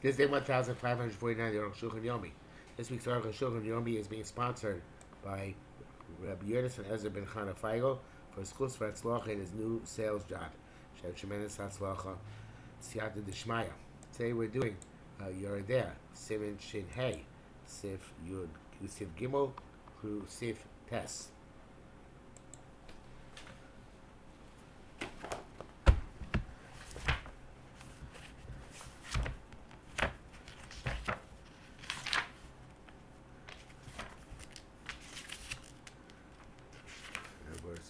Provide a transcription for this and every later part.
This day 1549, the Arukh HaShulchan Yomi. This week's Arukh HaShulchan Yomi is being sponsored by Rabbi Yonis and Ezra ben Chana Feigel for his chus for Hatzlacha in his new sales job. Shev Shemenes Hatzlacha Siyata Dishmaya. Today we're doing Yoredea, Siman Shin Hey, Sif Yud, Sif Gimel, through Sif Tes.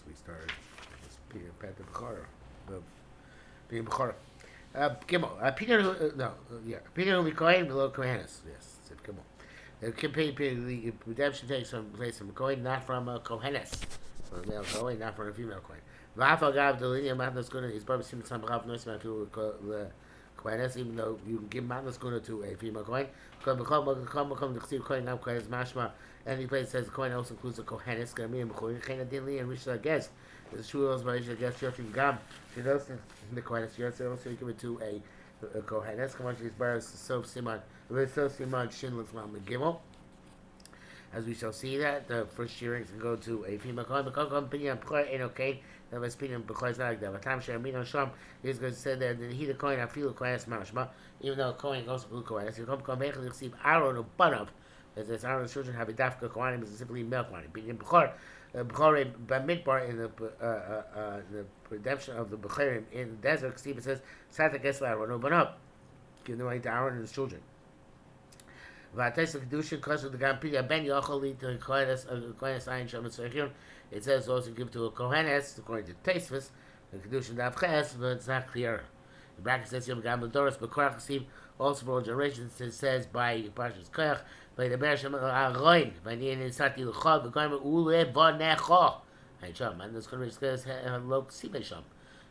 We started Peter Pet the Bechara. Peter Bechara. Gimel. Peter will be Kohen below Kohenes. Yes, it's Gimel. The redemption takes place from Kohen, not from Kohenes. From a male Kohen, not from a female Kohen. V'afal gav the linear matnas guna is barbe sim some gav nois man feel the Kohenes, even though you can give matnas guna to a female Kohen. Come the chsiv Kohen now Kohenes mashma. Any place says Kohen also includes the Kohenes. Gamim Kohen Chena Dinli and Rishla guest. The Shulos Marisha guest Yoshim Gam. She does the Kohenes. You also give it to a Kohenes. Come on, she's bears so Simon. So Simon Shinless Lam Gimel. As we shall see that the first shearings can go to a female Kohen. The Kohen Pinyan Pchor ain't okay. The Vespinian Pchor is not like that. But Tam Shamino Sham is going to say that he the Kohen I feel Kohenes Mashma. Even though Kohen goes to Kohenes, you come Bechel you receive Aaron or Banav. As Aaron and his children have a dafka kohanim is simply milk kohanim. Being Bechor Bamidbar in the redemption of the Bechorim in the desert, Stephen says, "Sata Gesla Aaron Banab, give the money to Aaron and his children." V'ates kedushin kosher the gampia ben yocholi to kohenes ayin shem tzarechim. It says also give to a kohenes according to Tosfos the kedushin davches, but it's not clear. The bracket says Yom Gam Doris Bekorach Steve also for all generations. It says by Parshas Koach. By the Bereshim Aroin, by the Nisati L'chol, the Garment Ule Bonecho. Hey, Sham, and this country says Lok Sibesham.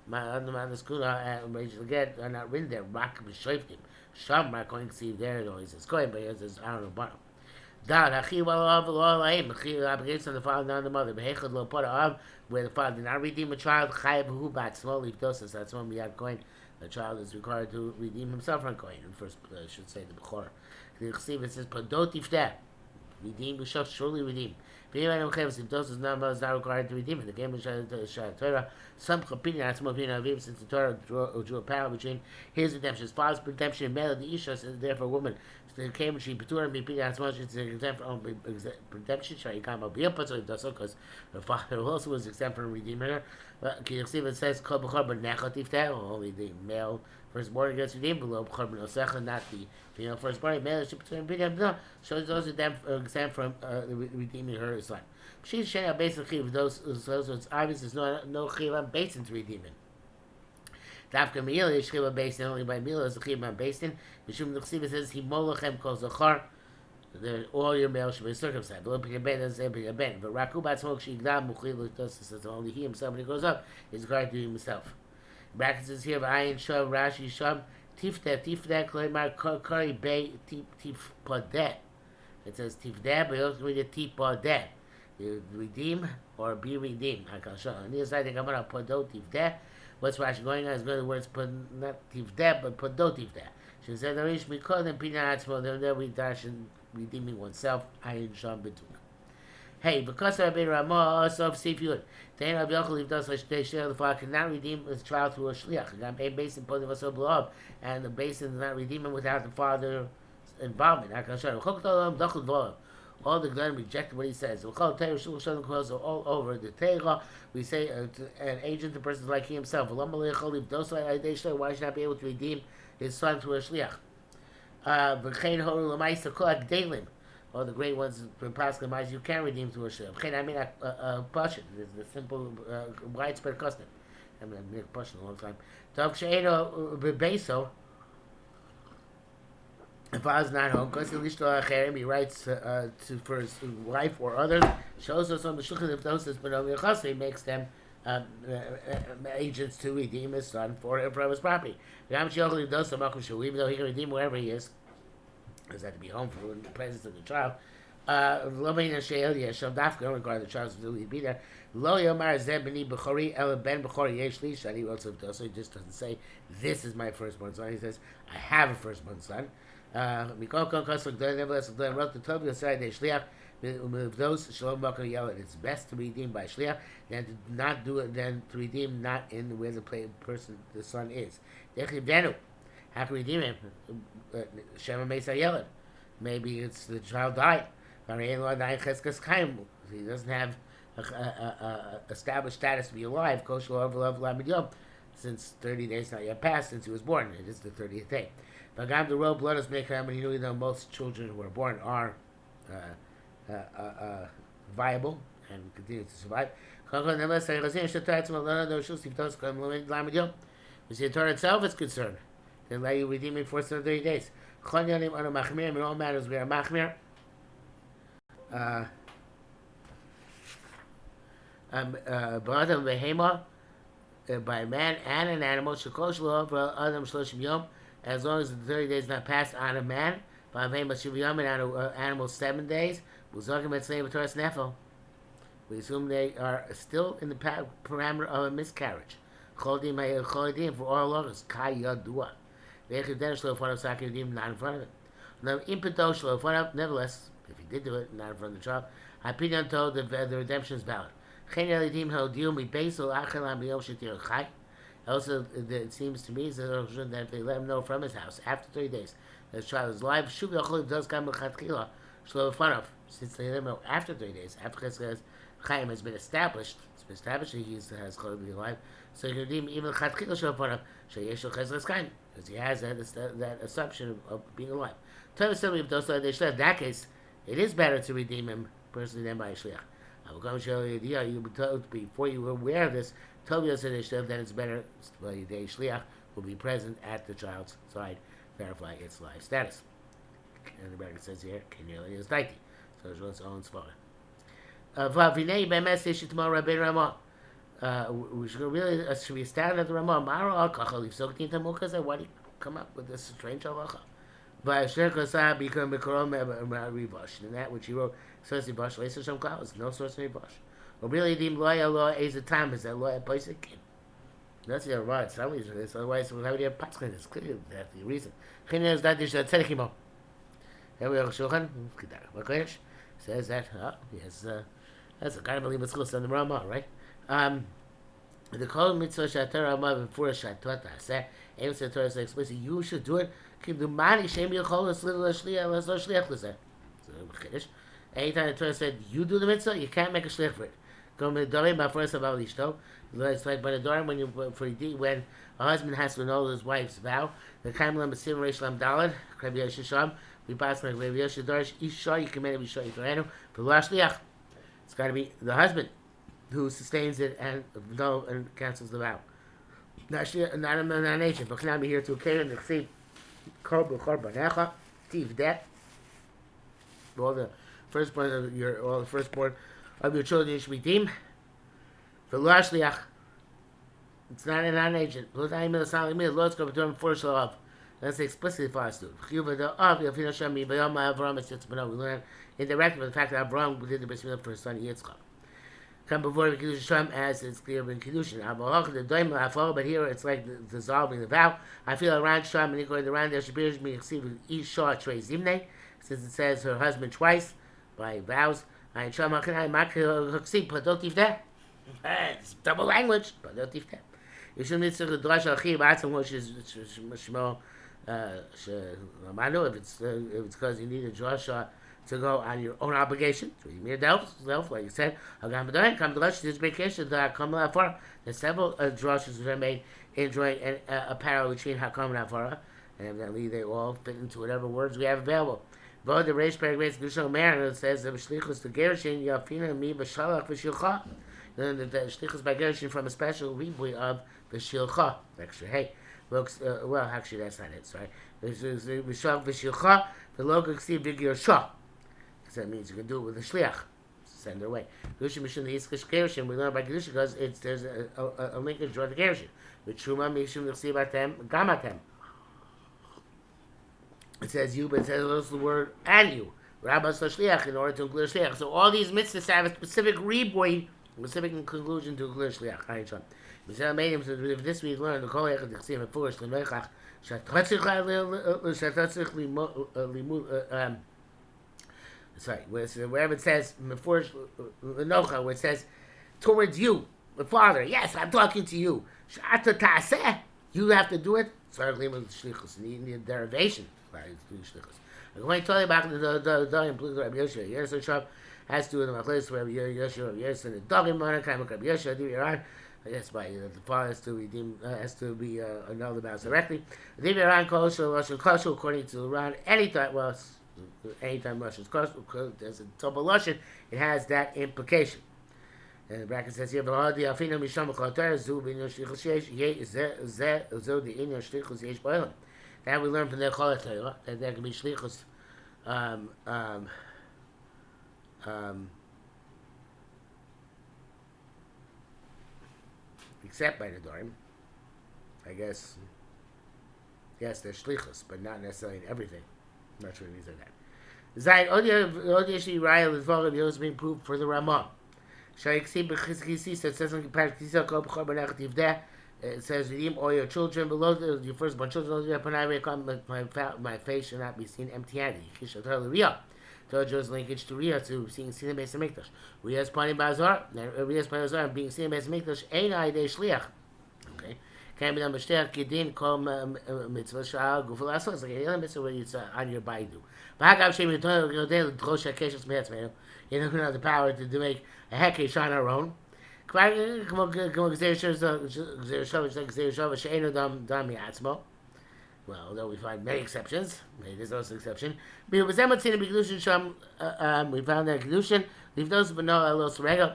Man, this could again are not written there. Rock B'Shoiftim. Sham, Rock going to see there, though. He says, Kohen, but he says, I don't know, bottom. Down, Hachi, well, Lahim, Hachi, obligations on the father, not on the mother. Behechad Lo Pota Av, where the father did not redeem a child, Chayav Hu Bat, slowly, Dosas, that's when we had Kohen. The child is required to redeem himself from Kohen. And first, I should say the Bechor. The Chesiv it says Padot Tifta, redeem we shall surely redeem. If those is not required to redeem it, the game of Torah, some opinion has more opinion of him since the Torah drew a parallel between his redemption, his father's redemption, and male of the Isha, and therefore woman. So the came between Petur and Bipin as much as exempt from redemption. Shall you come up here? But so it does so because her father also was exempt from redeeming her. But it says Kol B'chor B'nechot Tifta, only the male firstborn gets redeemed below B'chor B'nosecha, not the female firstborn. Male should Petur and Bipin no. Shows those of them exempt from redeeming her son. She's Shena basically those it's obvious there's no Chilam Basin to redeem it. Dafka Mila is Chilam Basin only by Mila is the Chilam Basin. Mishum Nuchsiva says he molochem kol zachar. All your males should be circumcised. But Rakubat smoke shigdam muchil says only he himself when he grows up is required to do himself. Brackets is here Ayin Shav Rashi Shav Tifdeh Kloimar Kari Bay Tifpadeh. It says Tifdeh, but you also read it Tifpadeh. Redeem or be redeemed. I can show. On the other side, I'm going to Podot Tifdeh. What's Rashi going on is going to the words not Tifdeh, but Podot Tifdeh. She said, "Arish Mikol and Pina Atzmo." There we dash in redeeming oneself. Ayin Sham Betuna. Hey, because Rabbi Ramah also Sif Yud. Then Rabbi Yochel if does such share the father cannot redeem his child through a shliach. Gam a basin put also blow and the basin does not redeem him without the father's involvement. I can show. All the Glenn rejected what he says. All over the Teira, we say an agent, the person like he himself. Why should not be able to redeem his son through a shliach? All the great ones from Pascal you can redeem through a shliach. I mean a passion. It's the simple widespread custom. I mean a passion a long time. If I was not home, because he writes for his wife or others, shows us on the shulchan of those but he makes them agents to redeem his son for his property. Even though he can redeem wherever he is, does have to be home for the presence of the child. Lo bein she'el yesham dafka don't regard the child to be there. Lo yomar zeh b'ni b'chori el ben b'chori yesh li shani also he just doesn't say this is my firstborn son. He says I have a firstborn son. Mikol kon kosuk don nevertheless don wrote the Torah aside they shliach with those shalom bakar yell. It's best to redeem by shliach than to not do it than to redeem not in where the person the son is. Dechivdenu, how can we redeem him? Shema Mesa Yelad. Maybe it's the child died. He doesn't have a established status to be alive. Since 30 days not yet passed since he was born. It is the 30th day. Vagam the royal blood is making him, and you know most children who are born are viable and continue to survive. As the Torah itself is concerned, then let you redeem it for 30 days. In all matters, we are machmir. By a man and an animal, as long as the 30 days not passed on a man, by an animal 7 days, we assume they are still in the parameter of a miscarriage. For all others, nevertheless, if he did do it, not in front of the child, Hapidan told the redemption is valid. Also, it seems to me that if they let him know from his house after 3 days that his child is alive, does come since they let him know after 3 days, after Chaim has been established, that he has to be alive, so you can redeem even because he has that assumption of being alive. In that case, it is better to redeem him personally than by a shliach. You be told before you were aware of this, told us that it's better by a shliach will be present at the child's side, verify its life status. And the bracket says here, Kenyali is daiti, so it's its own spot. We should really should be standing at the Ramah. Why do you come up with this strange halacha? By Shirkasa become Mikorom Rivash. And that which he wrote, source of Bash, Lesa Sham Klaus, no source of Bash. Or really, the lawyer law is a time, is that lawyer basic? That's the right. Some reason this, otherwise, we have the Paskin. It's clear that's the reason. China is that dish at Tzedekimo. Arukh HaShulchan, Makodesh, says that, yes, that's a kind of belief school on the Ramah, right? The Kol Mitzvah Shatar Ramah before Shatot Aseh, Aim said Torah says explicitly, you should do it. Anytime the Torah said you do the mitzvah, you can't make a shlich for it. It's like by the door when a husband has to know his wife's vow. The Kaimlam Basim Reish Lam Dalad, Krabi Yeshisham, we pass like Rabbi Yeshidarish, Isha, you can make it Isha Yitorenu, but Shliach. It's got to be the husband who sustains it and cancels the vow. Not a nation, but can be here to occasion to see all the firstborn of your children you should redeem. For Shliach, it's not a non-agent. Lord's going to do for Shalom. That's explicitly for us to. We learn indirectly from the fact that Avraham did the bris milah for his son Yitzchak. Come before the Kiddush Hashem as it's clear in Kiddushin. But here it's like dissolving the vow. I feel around Sham and going around there should be Isha Trey Zimne, since it says her husband twice by vows. It's double language. You should need to drash al-chiyah b'atzim, which is shmo if it's because you need a drasha to go on your own obligation, to redeem yourself, like you said. There's several drashas that are made in drawing a parallel between Hakam and Hafara, and evidently they all fit into whatever words we have available. But the Reish Perek Gushan Mer says the Shlichus to Gerushin Yafina Mi B'Shalach V'Shilcha. Then the Shlichus by Gerushin from a special rebuy of the Shilcha. Extra hey. Looks well, actually that's not it. Sorry. This is B'Shalach V'Shilcha. The logo see Big Yerusha. That means you can do it with a shliach, send her away. Gerushin Mishum the Yitzchak Gerushin, we learn about Gerushin because there's a linkage drawn to Gerushin. With Truma Mishum Yichsibatem Gamatem. It says you, but it says also the word and you. Rabbas Shliach in order to include Shliach. So all these mitzvahs have a specific riboy, specific conclusion to include Shliach. If this we learn the Kol Echad Chsim and Foolish L'Neichach sorry, wherever it says where it says towards you, the Father. Yes, I'm talking to you. You have to do it. You need a derivation. I'm going to tell you about the include Rabbi Yosha. Yosha has to do with the Machlis where Yosha Yosha and the Dogim Mana Kai Rabbi Yosha do Iran. Yes, by the Father has to redeem has to be annulled about directly. The Iran kosher according to Iran anytime Russian is kosher, there's a double Russian, it has that implication. And the bracket says here, that we learn from their Kol Torah that there can be shlichus except by the Dorim. I guess yes, there's shlichus, but not necessarily in everything. I'm not sure it means like that. Zayin Odiyashli Raya L'Dvarim Yos being proved for the Ramah. Shaykisi B'Chizkisi says in comparison Kol B'Chor B'Nechet Yivdeh. It says redeem all your children below your firstborn children. My face shall not be seen empty-handed. Kishatar L'Riyah. Tojo's linkage to Riyah to seeing seen in Beis Hamikdash. Riyah's Pani Bazar. Riyah's Pani Bazar being seen in Beis Hamikdash. Ein Aidei Shliach. Okay. Can't be done b'shteach gedin kol mitzvah shal gufel asos. Like a mitzvah where it's on your body do. V'hagav shem yiton yodel drosh hakeshes me'etzmeinu. You don't have the power to make a hekesh on our own. Well, although we find many exceptions, maybe there's also an exception. We found that Kedushin, leave those but no Elos Rego.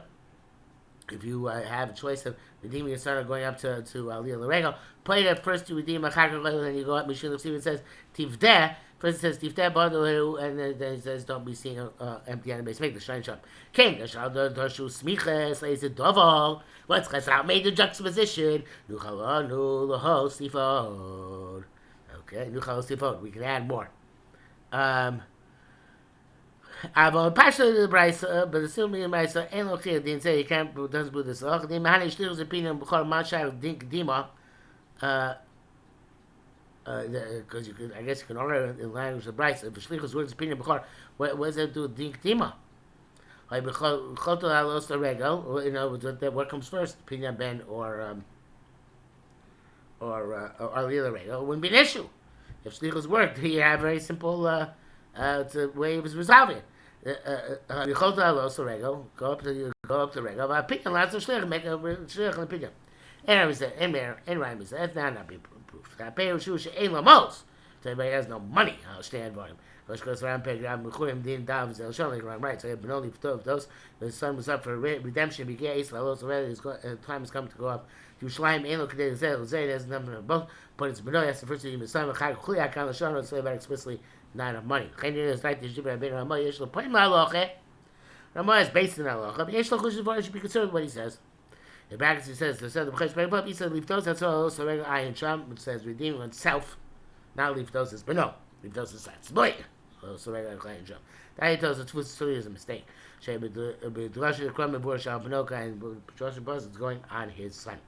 If you have a choice of redeeming your son or going up to Aliyah L'Rego, play that first to redeem a Chakar, and then you go up, Mishin L'Ksiv, it says, Tivdeh. First it says Tifter Badalu, and then it says don't be seeing empty animals. Make the shrine shop. King, the Shalda Darshu Smiches, lays a Doval. What's Chesal made the juxtaposition? Nuchalanu Laho Sifod. Okay, Nuchalo Sifod. We can add more. Avon Pasha the Brisa, but assuming the Brisa, ain't no clear, didn't say you can't, doesn't do this. The Mahani Shtir's opinion, Bukhar Mashar Dink Dima. Because I guess you can order in language of Bryce. If Shlichus word's opinion before, what does that do? Dink Dima. Like Choto Alos the Regel, you know, what comes first, opinion Ben or the other Regel, it wouldn't be an issue. If Shlichus worked, you have a very simple way of resolving it. Choto Alos the Regel, go up the Regel, opinion, lots of Shlich, make a Shlich an opinion. And I was there, and Ryan was there, that's not be proof. So everybody has no money, I'll stand for him. Right, so you have been only for those. The son was up for redemption, his time has come to go up. Yerushalayim ain't look at it, there's nothing of both, but it's Benoy, that's the first thing you son, it's about explicitly not enough money. Ramah is based in Allah, but you should be concerned with what he says. The brackets he says, he said, leave those, that's all, so Ayin Sham, which says redeeming oneself, not leave those, but no, leave those aside. Boy! So Ayin Sham. The Ayin tells us it's a mistake. And Joshua Buzz is going on his son.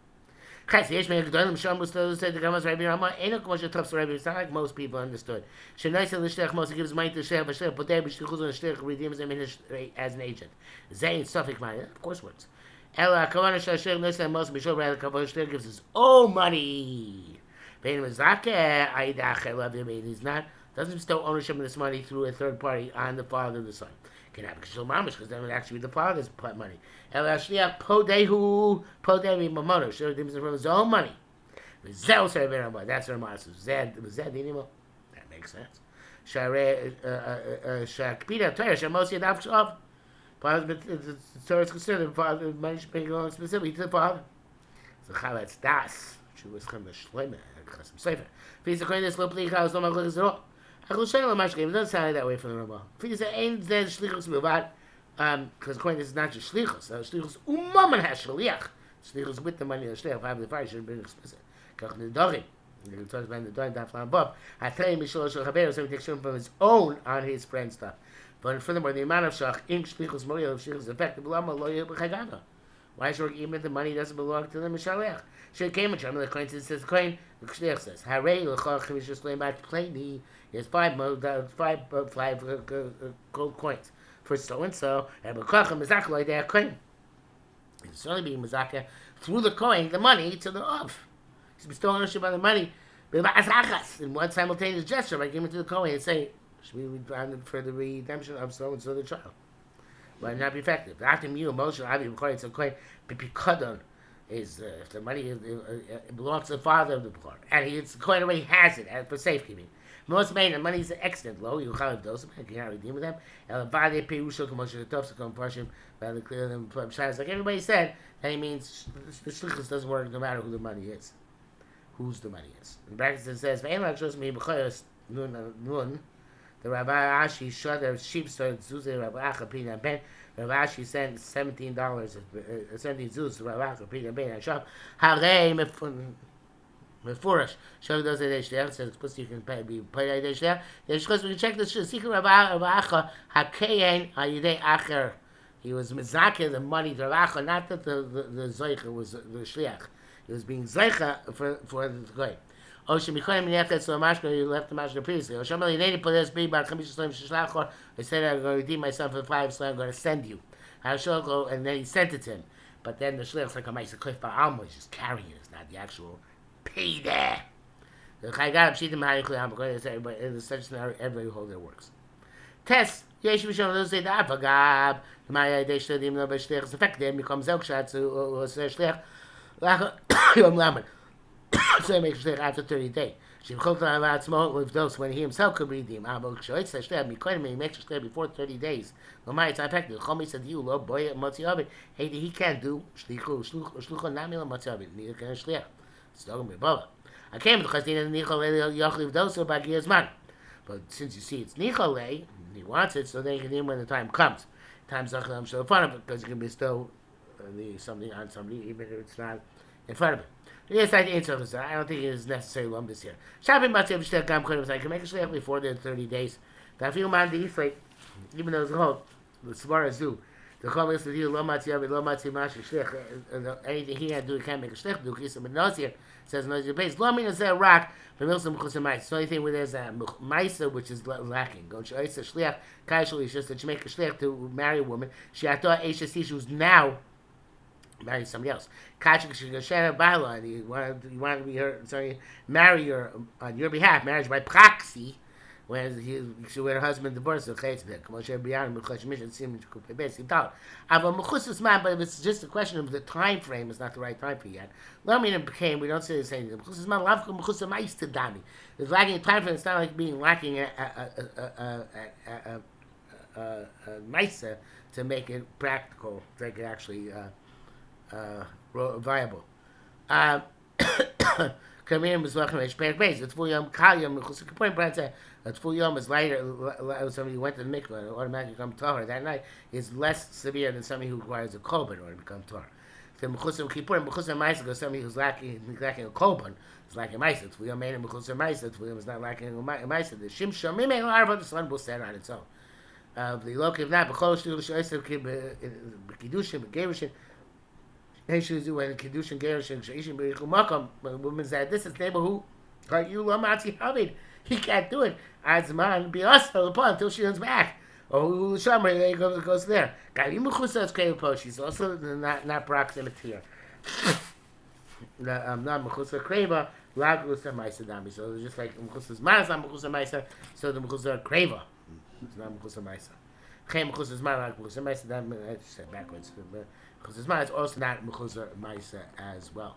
It's not like most people understood. Most gives money to Shech, but they redeems him as an agent. Zayn Suffolk money, of course words. Ella Kavanah Shasher Nissan must be sure rather Kavanah gives his own money. He's not doesn't bestow ownership of this money through a third party on the father of the son. Can have Kishul Mamish because then it would actually be the father's money. Ella Shliach Podehu Podehi Mamono. Sure redeems it from his own money. That's her master. Zed Dinimo. That makes sense. Shakpida Torah Shamosi Adavshov. The Torah is considered the father, money should belong specifically to the father. So Chavetz Das, she was kind of shleimah, Chasim Sefer. If he's according to this little plea, Chavetz no malchus at all. Achul Shem Lamashkim, it doesn't sound like that way from the Ramah. If he said, ain't then Shlichus Milvad, because according to this is not just Shlichus, Shlichus Umaman has Shliach. Shlichus with the money of the Shliach, if I have the fire, should have been explicit. Kach Nidorim. He talks about the Dorim, Daf Lam Bob. I tell him, Mishol Shal Chaberu, so he takes from his own on his friend's stuff. But furthermore, the amount of shach in shlichus moyel of shlichus is effective. Lama lo yibchagana. Why should even if the money doesn't belong to the mishalech? Should came in the coin says coin. The shliach says harei lechach is just laying back plainly. He has five gold coins for so and so, and b'kacham mizaka like that coin. He's only being mizaka through the coin, the money to the off. He's bestowing ownership on the money in one simultaneous gesture by giving it to the coin and saying, "Should we grounded for the redemption of so and so the child?" Might not be effective. After you, emotional, obviously, according to the coin, b'pikadon is if the money it belongs to the father of the poor, and the coin already has it for safekeeping. Most made the money is excellent. Low, you can't dose them, you cannot redeem them. And the pay Rushal commotion, the tough to come portion, rather clear them from shines. Like everybody said, that he means the shlichus doesn't work no matter who the money is. Whose the money is. In brackets it says, Ve'en shows me b'chayos nun, the Rabbi Ashi shot their sheep started Zuzah Rabbi Acha Pina Ben. Rabbi Ashi sent $17, 17 Zuz to Rabbi Acha Pina Ben and shop. Harei Mefurish. Show those that there says plus you can pay be paid there. There's because we can check the secret Rabbi Acha Hakayin Ayidei Acher. He was mizakeh the money to Rabbi Acha, not that the Zoicha was the Shliach. He was being Zoicha for the Goy. Oh, she became an effort so much you left the mashka previously. Oh, Shamali needed put this be about Kamish Slam Shishlachor. I said I'm going to redeem myself for 5, so I'm going to send you. Hashulko, and then he sent it to him. But then the Shliach's like a Maisa Cliff Ba'almo, he's just carrying it. It's not the actual pay there. The Chaygab Shitim Harikli Hamakoi is everybody in the such scenario, everybody hold their works. Test. Yesh Mishon, those say the Apagab. The Maya Deshadim no Bashliach is effective. Becomes Elkshat to Shliach. Yom Laman. So he makes shliach after 30 days. With those when he himself could redeem. He makes shliach before 30 days. No matter it's not effective. Chomi said you lo boy motzi ovid. Hey, he can't do shlucho nami lo motzi ovid. Neither can a shliach. It's talking about Baba. I came because he didn't nichol yochliv doso by Gizman. But since you see it's nichol, he wants it, so then he can name when the time comes. Time's not going to show in front of it because you can bestow something on somebody even if it's not in front of it. Yes, I answer this. I don't think it is necessary to lump this here. Shopping must have shliach gam kodim. I can make a shliach before the 30 days. That feel man the like even though it's called the smart do. The chom is to do lo matzi avi lo matzi mash shliach. Anything he had to do, he can't make a shliach. Do kisa but nazir says nazir base. Lo min is a rock. But milsam chusim ma'is. So anything where there's a ma'isa which is lacking. Go shoyis a shliach. Kaishul is just that she make a shliach to marry a woman. She had thought Eisha who's now marry somebody else. Kachik Shigashana Bala, and you wanted to be her, marry her on your behalf, marriage by proxy, when her husband divorced her. But if it's just a question of the time frame, it's not the right time for you yet. Became, we don't say the same thing. It's lacking a time frame, it's not like being lacking a nicer to make it practical, to make it actually viable. Come in, was welcome to Peg Base. It's full yom kalyam. The point Brad said it's full yom is lighter. Somebody who went to the mikvah and automatically become tahor that night is less severe than somebody who requires a korban in order to become tahor. So mechusim kippurim, mechusim ma'isa goes somebody who's lacking a korban is lacking ma'isa. It's full yom and mechusim ma'isa. It's full yom is not lacking a ma'isa. The shim shomim and arba the sun will stand on its own. The lokiv not b'chol shul shoysev b'kiddushin b'gerushin. When Kedushin Gerushin Sheishim B'Yichum Makam, when a woman said, "This is neighbor who, like you, Lamatzi Havid, he can't do it. Azman be us upon until she comes back." Or Shamar goes there. Gavim Mechusa is Krevo. She's also not proximate here. Not Mechusa Kreva, Laglusa Maisa Dami. So it's just like Mechusa's Manas, not Mechusa Maisa. So the Mechusa Kreva. It's not Mechusa Maisa. Chem Mechusa's Manas, Mechusa Maisa Dami. I said backwards. Because it's also not Mechusa Maisa as well.